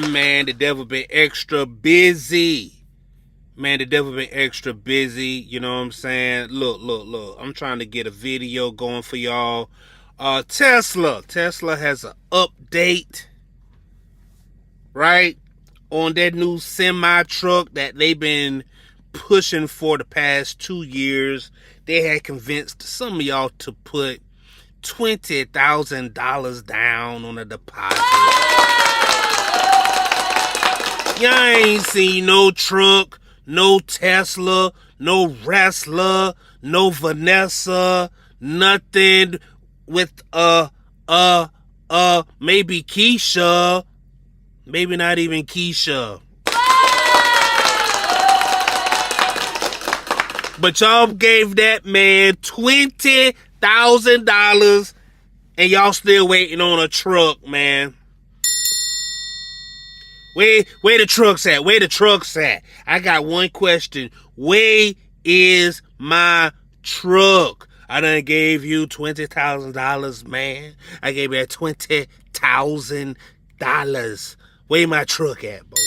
Man, the devil been extra busy. Man, the devil been extra busy. You know what I'm saying? Look. I'm trying to get a video going for y'all. Tesla has an update, right? On that new semi truck that they've been pushing for the past 2 years. They had convinced some of y'all to put $20,000 down on a deposit. Y'all ain't seen no truck, no Tesla, no Wrestler, no Vanessa, nothing with maybe Keisha, maybe not even Keisha. But y'all gave that man $20,000 and y'all still waiting on a truck, man. Where the trucks at? Where the trucks at? I got one question. Where is my truck? I done gave you $20,000, man. I gave you $20,000. Where my truck at, bro?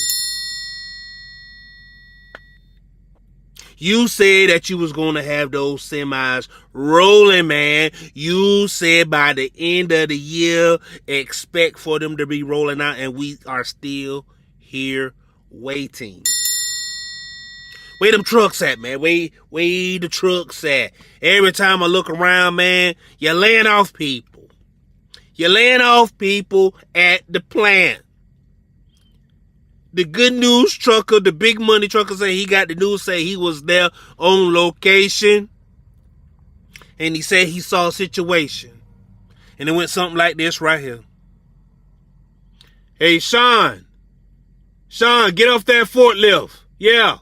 You said that you was going to have those semis rolling, man. You said by the end of the year, expect for them to be rolling out, and we are still here waiting. Where them trucks at, man? Where the trucks at? Every time I look around, man, you're laying off people. You're laying off people at the plant. The good news trucker, the big money trucker, say he got the news, say he was there on location. And he said he saw a situation. And it went something like this right here. Hey, Sean, get off that forklift. Yeah.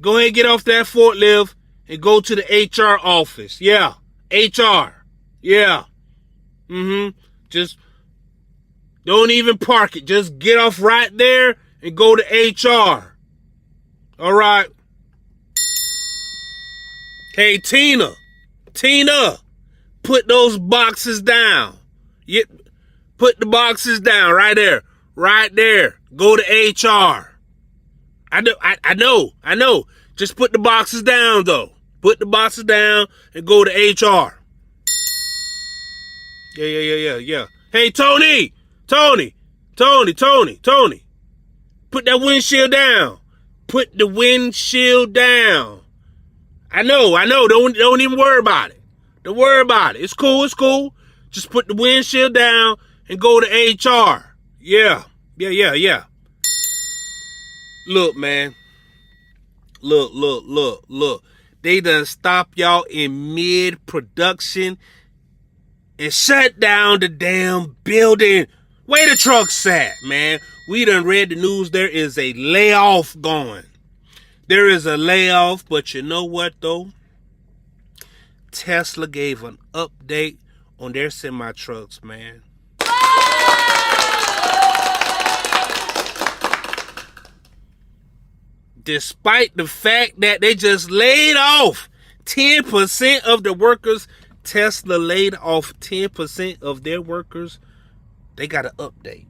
Go ahead and get off that forklift and go to the HR office. Yeah. HR. Yeah. Just don't even park it. Just get off right there and go to HR. All right. Hey, Tina, put those boxes down. Put the boxes down right there. Go to HR. I know. Just put the boxes down, though. Put the boxes down and go to HR. Yeah. Hey, Tony. Put that windshield down. Put the windshield down. I know. Don't even worry about it. Don't worry about it. It's cool. Just put the windshield down and go to HR. Yeah. Look, man. Look. They done stop y'all in mid-production and shut down the damn building. Where the trucks at, man? We done read the news. There is a layoff going. There is a layoff, but you know what, though? Tesla gave an update on their semi-trucks, man. Despite the fact that they just laid off 10% of the workers, Tesla laid off 10% of their workers. They got an update.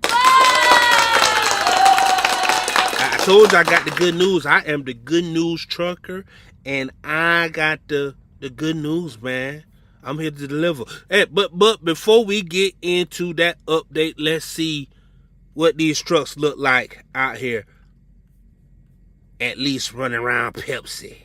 I told you I got the good news. I am the good news trucker, and I got the good news, man. I'm here to deliver. Hey, but before we get into that update, let's see what these trucks look like out here. At least running around Pepsi.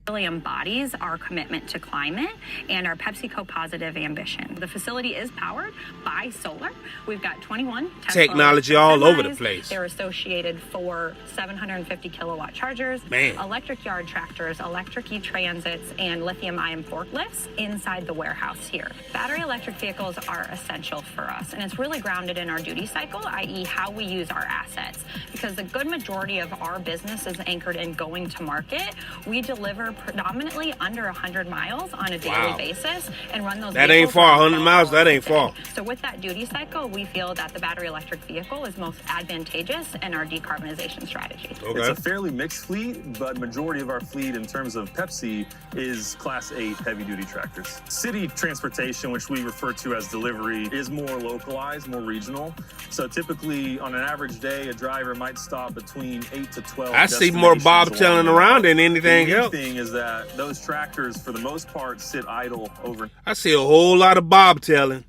Really embodies our commitment to climate and our PepsiCo positive ambition. The facility is powered by solar. We've got 21 Tesla technology all over the place. They're associated for 750 kilowatt chargers, electric yard tractors, electric e-transits, and lithium-ion forklifts inside the warehouse here. Battery electric vehicles are essential for us, and it's really grounded in our duty cycle, i.e. how we use our assets. Because the good majority of our business is anchored in going to market. We deliver predominantly under 100 miles on a daily basis and run those. That ain't far. 100 miles, that ain't far. So with that duty cycle, we feel that the battery electric vehicle is most advantageous in our decarbonization strategy. Okay. It's a fairly mixed fleet, but majority of our fleet in terms of Pepsi is Class 8 heavy-duty tractors. City transportation, which we refer to as delivery, is more localized, more regional. So typically, on an average day, a driver might stop between 8 to 12. I see more bobtailing around than anything else. The thing is that those tractors, for the most part, sit idle over. I see a whole lot of bobtailing.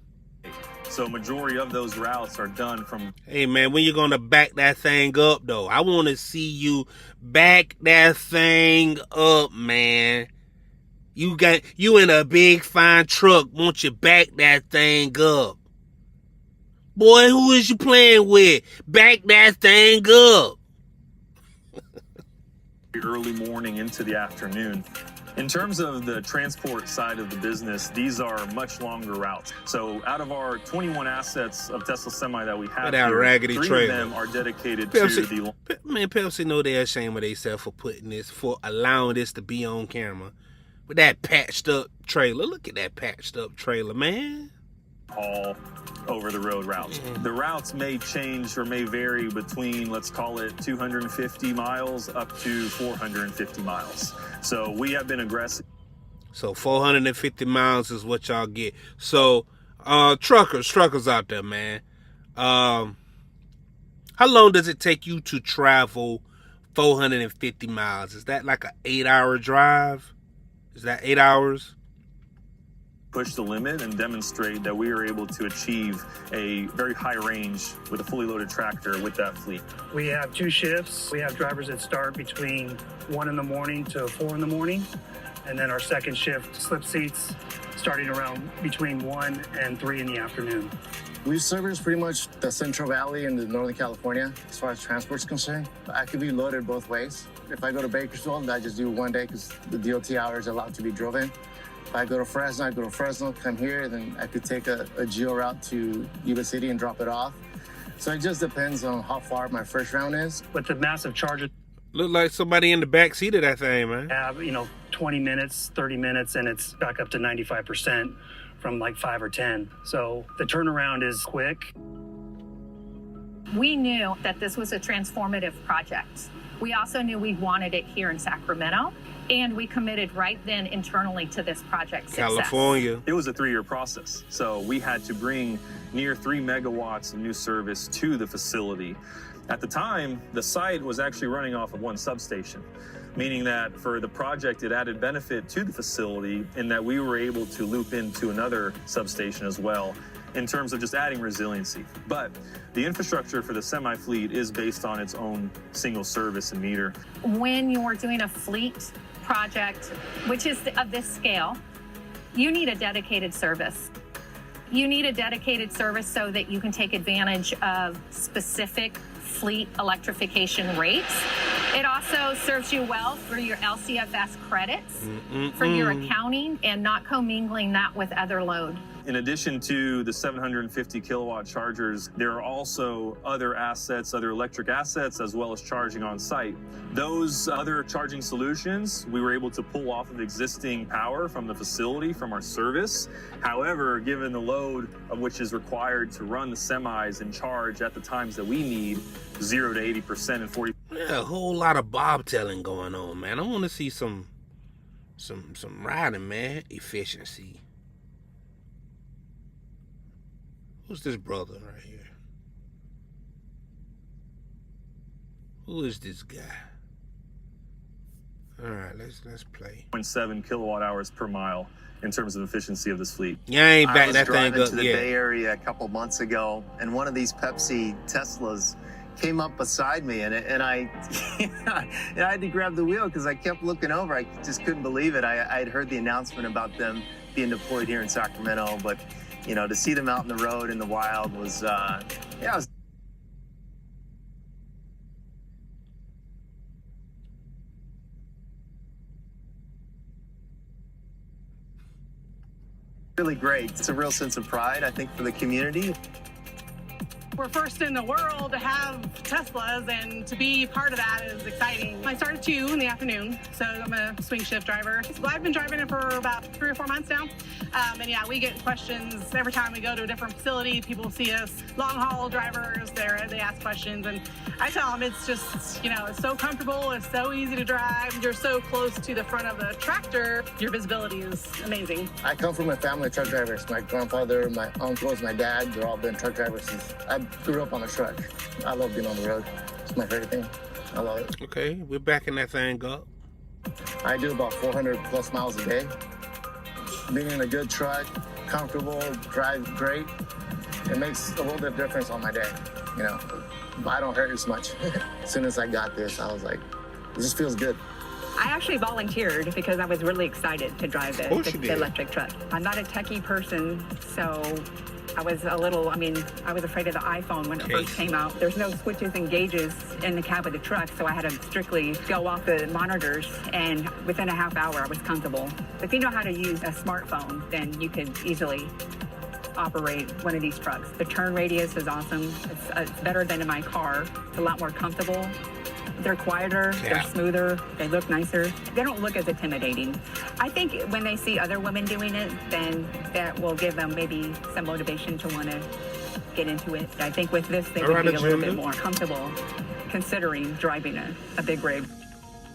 So majority of those routes are done from. Hey man, when you gonna back that thing up though? I want to see you back that thing up, man. You in a big fine truck. Won't you back that thing up? Boy, who is you playing with? Back that thing up. Early morning into the afternoon. In terms of the transport side of the business, these are much longer routes. So out of our 21 assets of Tesla Semi that we have here, raggedy 3 trailer. of them are dedicated Pepsi, to the... Man, Pepsi know they're ashamed of themselves for allowing this to be on camera. With that patched up trailer. Look at that patched up trailer, man. All over the road routes. The routes may change or may vary between, let's call it 250 miles up to 450 miles. So we have been aggressive. So 450 miles is what y'all get. So truckers out there, man. How long does it take you to travel 450 miles? Is that like an 8-hour drive? Is that 8 hours? Push the limit and demonstrate that we are able to achieve a very high range with a fully loaded tractor with that fleet. We have 2 shifts. We have drivers that start between 1 in the morning to 4 in the morning. And then our second shift, slip seats, starting around between 1 and 3 in the afternoon. We service pretty much the Central Valley and the Northern California as far as transport's concerned. I could be loaded both ways. If I go to Bakersfield, I just do one day because the DOT hour is allowed to be driven. If I go to Fresno, I go to Fresno, come here, then I could take a geo route to Yuba City and drop it off. So it just depends on how far my first round is. With the massive charges, Look like somebody in the back seat of that thing, man. have 20 minutes, 30 minutes, and it's back up to 95% from like 5 or 10. So the turnaround is quick. We knew that this was a transformative project. We also knew we wanted it here in Sacramento, and we committed right then internally to this project success. California. It was a 3-year process. So we had to bring near 3 megawatts of new service to the facility. At the time, the site was actually running off of 1 substation, meaning that for the project, it added benefit to the facility in that we were able to loop into another substation as well in terms of just adding resiliency. But the infrastructure for the semi fleet is based on its own single service and meter. When you're doing a fleet project, which is of this scale, you need a dedicated service. You need a dedicated service so that you can take advantage of specific fleet electrification rates. It also serves you well for your LCFS credits, for your accounting, and not commingling that with other load. In addition to the 750 kilowatt chargers, there are also other assets, other electric assets, as well as charging on site. Those other charging solutions, we were able to pull off of existing power from the facility, from our service. However, given the load of which is required to run the semis and charge at the times that we need, 0 to 80% and 40. Yeah, a whole lot of bobtailing going on, man. I want to see some riding, man. Efficiency. Who's this brother right here? Who is this guy? All right, let's play. 0.7 kilowatt hours per mile in terms of efficiency of this fleet. Yeah, I ain't back that thing I was driving up to the yet. Bay Area a couple months ago, and one of these Pepsi Teslas came up beside me, and I had to grab the wheel because I kept looking over. I just couldn't believe it. I had heard the announcement about them being deployed here in Sacramento, but to see them out in the road in the wild was, it was really great. It's a real sense of pride, I think, for the community. we're first in the world to have Teslas, and to be part of that is exciting. I start at 2 in the afternoon, so I'm a swing shift driver. So I've been driving it for about 3 or 4 months now. And yeah, we get questions every time we go to a different facility. People see us, long haul drivers, they ask questions, and I tell them it's just, it's so comfortable, it's so easy to drive. You're so close to the front of the tractor, your visibility is amazing. I come from a family of truck drivers. My grandfather, my uncles, my dad, they're all been truck drivers since I grew up on a truck. I love being on the road. It's my favorite thing. I love it. Okay, we're backing that thing up. I do about 400 plus miles a day. Being in a good truck, comfortable, drive great, it makes a little bit of difference on my day, But I don't hurt as much. As soon as I got this, I was like, it just feels good. I actually volunteered because I was really excited to drive the electric truck. I'm not a techie person, so I was I was afraid of the iPhone when it first came out. There's no switches and gauges in the cab of the truck, so I had to strictly go off the monitors, and within a half hour I was comfortable. If you know how to use a smartphone, then you can easily operate one of these trucks. The turn radius is awesome. It's better than in my car. It's a lot more comfortable. They're quieter, they're smoother, they look nicer. They don't look as intimidating. I think when they see other women doing it, then that will give them maybe some motivation to want to get into it. I think with this, they would be a little bit more comfortable considering driving a big rig.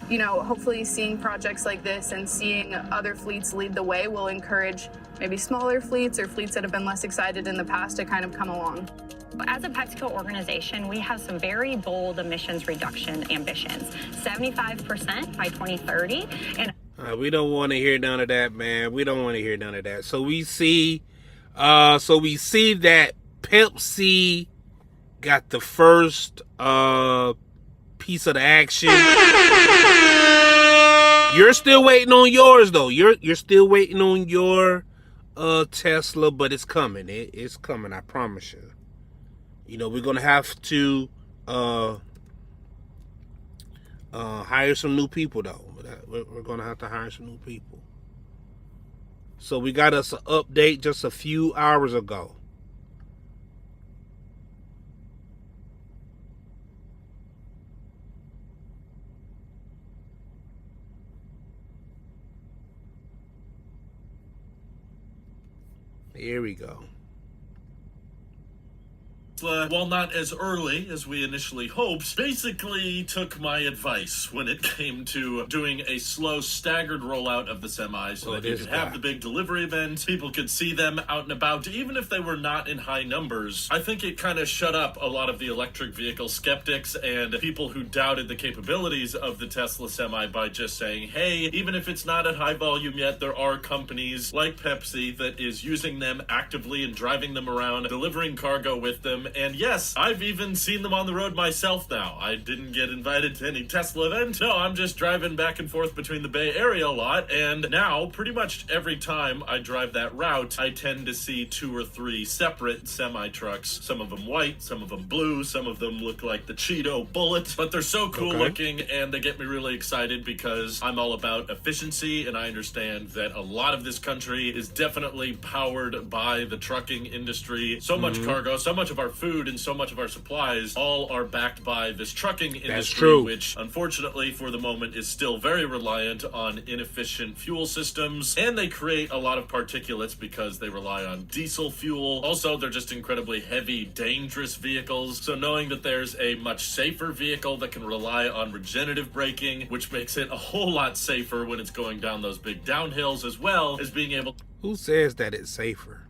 Hopefully seeing projects like this and seeing other fleets lead the way will encourage maybe smaller fleets or fleets that have been less excited in the past to kind of come along. As a PepsiCo organization, we have some very bold emissions reduction ambitions, 75% by 2030. And we don't want to hear none of that, man. We don't want to hear none of that. So we see that Pepsi got the first piece of the action. You're still waiting on yours, though. You're still waiting on your Tesla, but it's coming. It's coming, I promise you. We're going to have to hire some new people, though. We're going to have to hire some new people. So we got us an update just a few hours ago. Here we go. While not as early as we initially hoped, basically took my advice when it came to doing a slow, staggered rollout of the semis so that you could have the big delivery event, people could see them out and about, even if they were not in high numbers. I think it kind of shut up a lot of the electric vehicle skeptics and people who doubted the capabilities of the Tesla Semi by just saying, hey, even if it's not at high volume yet, there are companies like Pepsi that is using them actively and driving them around, delivering cargo with them. And yes, I've even seen them on the road myself now. I didn't get invited to any Tesla event. No, I'm just driving back and forth between the Bay Area a lot. And now, pretty much every time I drive that route, I tend to see 2 or 3 separate semi-trucks. Some of them white, some of them blue, some of them look like the Cheeto Bullet. But they're so cool looking, and they get me really excited because I'm all about efficiency, and I understand that a lot of this country is definitely powered by the trucking industry. So much cargo, so much of our food and so much of our supplies all are backed by this trucking industry, which unfortunately for the moment is still very reliant on inefficient fuel systems, and they create a lot of particulates because they rely on diesel fuel. Also, they're just incredibly heavy, dangerous vehicles, so knowing that there's a much safer vehicle that can rely on regenerative braking, which makes it a whole lot safer when it's going down those big downhills, as well as being able... Who says that it's safer?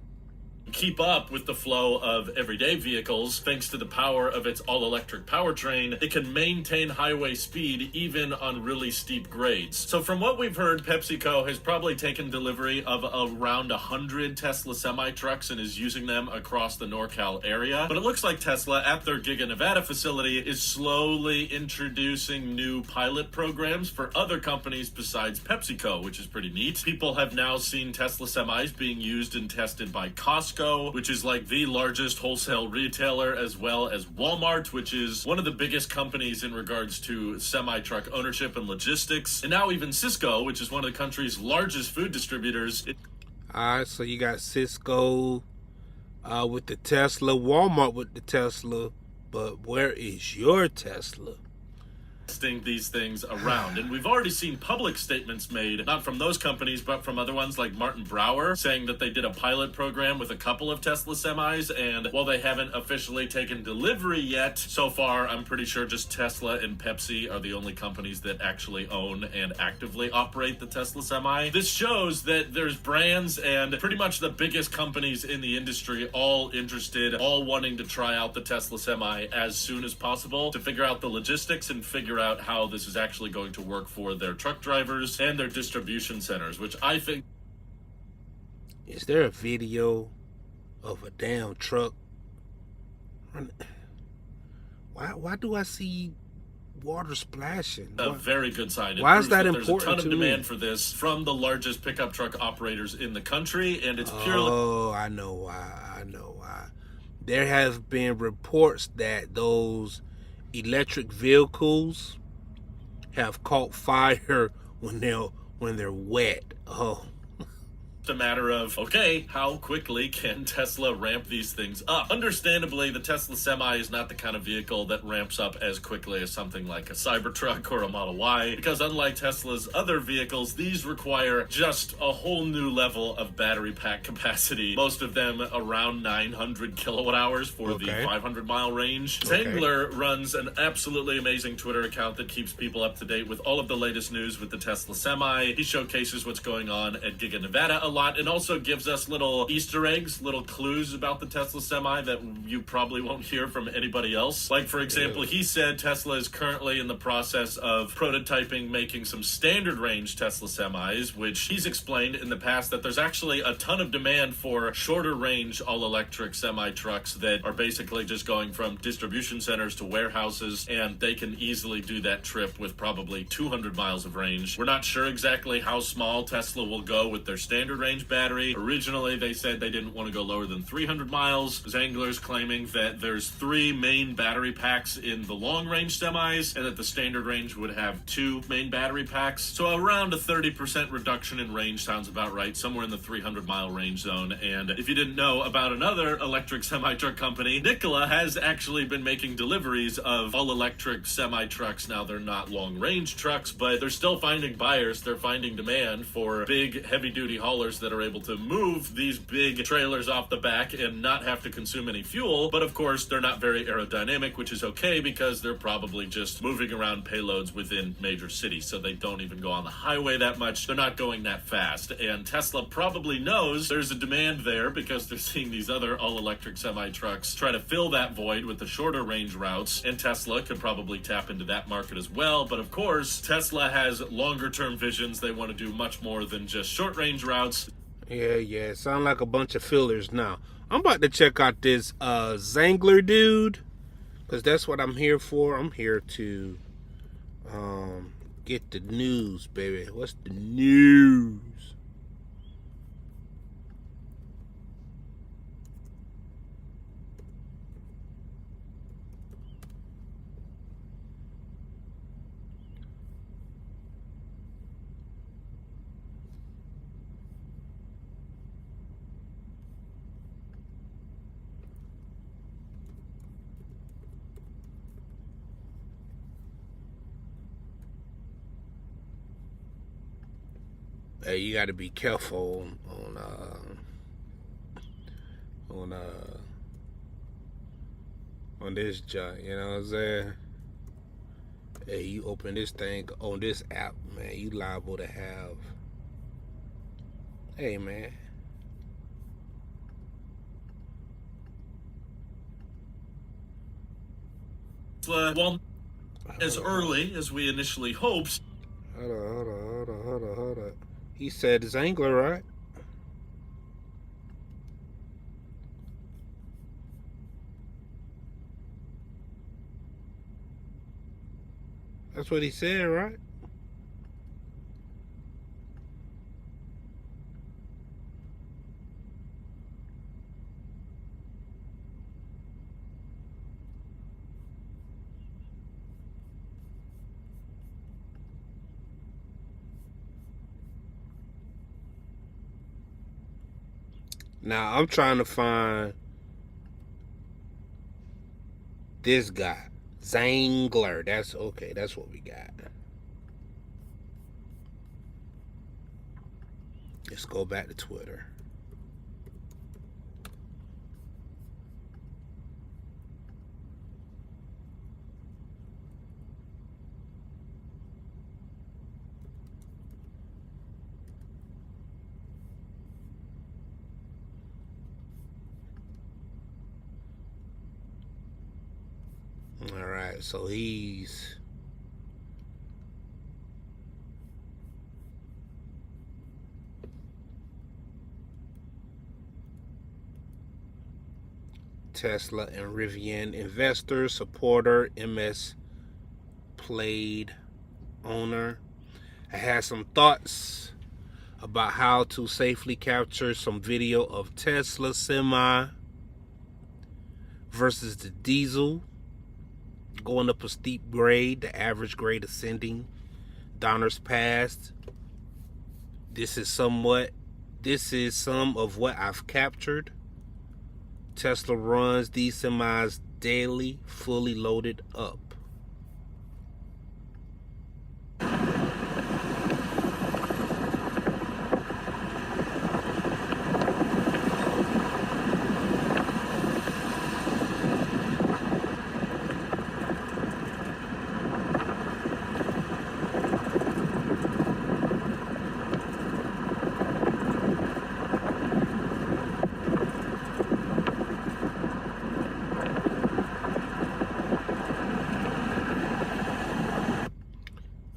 Keep up with the flow of everyday vehicles. Thanks to the power of its all-electric powertrain, it can maintain highway speed even on really steep grades. So from what we've heard, PepsiCo has probably taken delivery of around 100 Tesla semi-trucks and is using them across the NorCal area. But it looks like Tesla, at their Giga Nevada facility, is slowly introducing new pilot programs for other companies besides PepsiCo, which is pretty neat. People have now seen Tesla semis being used and tested by Costco, which is like the largest wholesale retailer, as well as Walmart, which is one of the biggest companies in regards to semi-truck ownership and logistics, and now even Cisco, which is one of the country's largest food distributors. All right, so you got Cisco, with the Tesla, Walmart with the Tesla, but where is your Tesla? These things around, and we've already seen public statements made, not from those companies but from other ones like Martin Brower, saying that they did a pilot program with a couple of Tesla semis, and while they haven't officially taken delivery yet, so far I'm pretty sure just Tesla and Pepsi are the only companies that actually own and actively operate the Tesla semi. This shows that there's brands and pretty much the biggest companies in the industry all interested, all wanting to try out the Tesla semi as soon as possible to figure out the logistics and figure out how this is actually going to work for their truck drivers and their distribution centers, which I think... Is there a video of a damn truck? Why do I see water splashing? A very good sign. Why is that important? There's a ton of demand me? for this from the largest pickup truck operators in the country, and it's purely... Oh, I know why. There have been reports that those electric vehicles have caught fire when they're wet. Oh. A matter of, okay, how quickly can Tesla ramp these things up? Understandably, the Tesla Semi is not the kind of vehicle that ramps up as quickly as something like a Cybertruck or a Model Y, because unlike Tesla's other vehicles, these require just a whole new level of battery pack capacity, most of them around 900 kilowatt hours for the 500-mile range. Zangler runs an absolutely amazing Twitter account that keeps people up to date with all of the latest news with the Tesla Semi. He showcases what's going on at Giga Nevada a lot, and also gives us little Easter eggs, little clues about the Tesla Semi that you probably won't hear from anybody else. Like, for example, he said Tesla is currently in the process of prototyping making some standard range Tesla semis, which he's explained in the past that there's actually a ton of demand for shorter range all-electric semi-trucks that are basically just going from distribution centers to warehouses, and they can easily do that trip with probably 200 miles of range. We're not sure exactly how small Tesla will go with their standard range battery. Originally, they said they didn't want to go lower than 300 miles. Zangler's claiming that there's 3 main battery packs in the long-range semis, and that the standard range would have 2 main battery packs. So around a 30% reduction in range sounds about right, somewhere in the 300-mile range zone. And if you didn't know about another electric semi-truck company, Nikola has actually been making deliveries of all-electric semi-trucks. Now, they're not long-range trucks, but they're still finding buyers. They're finding demand for big, heavy-duty haulers that are able to move these big trailers off the back and not have to consume any fuel. But of course, they're not very aerodynamic, which is okay because they're probably just moving around payloads within major cities, so they don't even go on the highway that much. They're not going that fast. And Tesla probably knows there's a demand there because they're seeing these other all-electric semi-trucks try to fill that void with the shorter range routes, and Tesla could probably tap into that market as well. But of course, Tesla has longer-term visions. They want to do much more than just short-range routes. Yeah, sound like a bunch of fillers now. I'm about to check out this Zangler dude, because that's what I'm here for. I'm here to get the news, baby. What's the news? Hey, you got to be careful on this joint, you know what I'm saying? Hey, you open this thing on this app, man, you liable to have, hey, man. Well, as early as we initially hoped. Hold on. He said Zangler, right? That's what he said, right? Now, I'm trying to find this guy? Zangler. That's okay. That's what we got. Let's go back to Twitter. All right, so he's Tesla and Rivian investor, supporter, MS Plaid owner. I had some thoughts about how to safely capture some video of Tesla semi versus the diesel going up a steep grade, the average grade ascending, Donner's Pass. This is some of what I've captured. Tesla runs these semis daily, fully loaded up.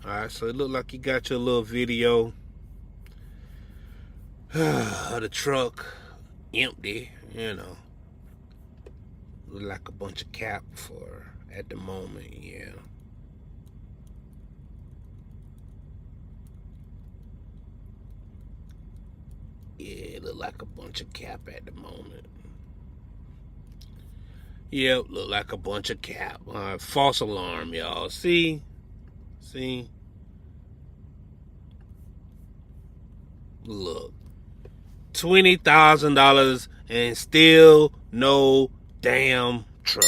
Alright, so it looked like you got your little video of the truck empty, you know. Look like a bunch of cap for at the moment, yeah. Yeah, it look like a bunch of cap at the moment. Yep, look like a bunch of cap. Alright, false alarm, y'all. See? Look, $20,000 and still no damn truck.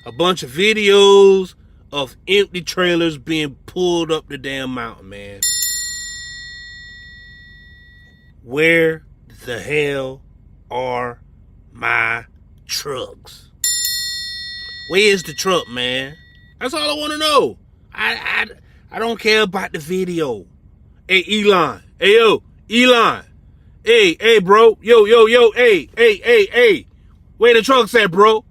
A bunch of videos of empty trailers being pulled up the damn mountain, man. Where the hell are my trucks? Where's the truck, man? That's all I want to know. I don't care about the video. Hey, Elon. Hey, yo, Elon. Hey, bro. Yo. Hey. Where the trucks at, bro?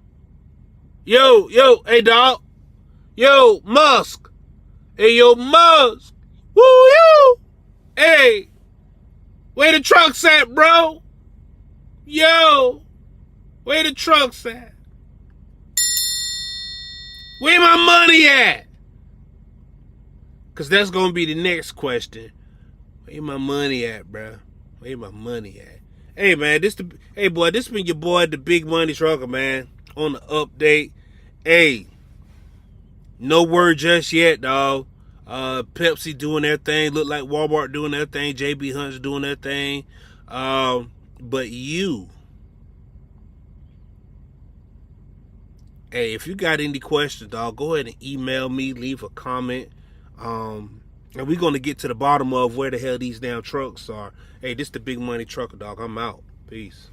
Yo, hey, dog. Yo, Musk. Hey, yo, Musk. Woo, yo. Hey. Where the trucks at, bro? Yo. Where the trucks at? Where my money at? Because that's going to be the next question. Where my money at, bro? Where my money at? Hey, man, this been your boy, the Big Money Trucker, man, on the update. Hey, no word just yet, dog. Pepsi doing their thing. Look like Walmart doing their thing. JB Hunt's doing their thing. But you, hey, if you got any questions, dog, go ahead and email me, leave a comment. And we're going to get to the bottom of where the hell these damn trucks are. Hey, this the Big Money Trucker, dog. I'm out. Peace.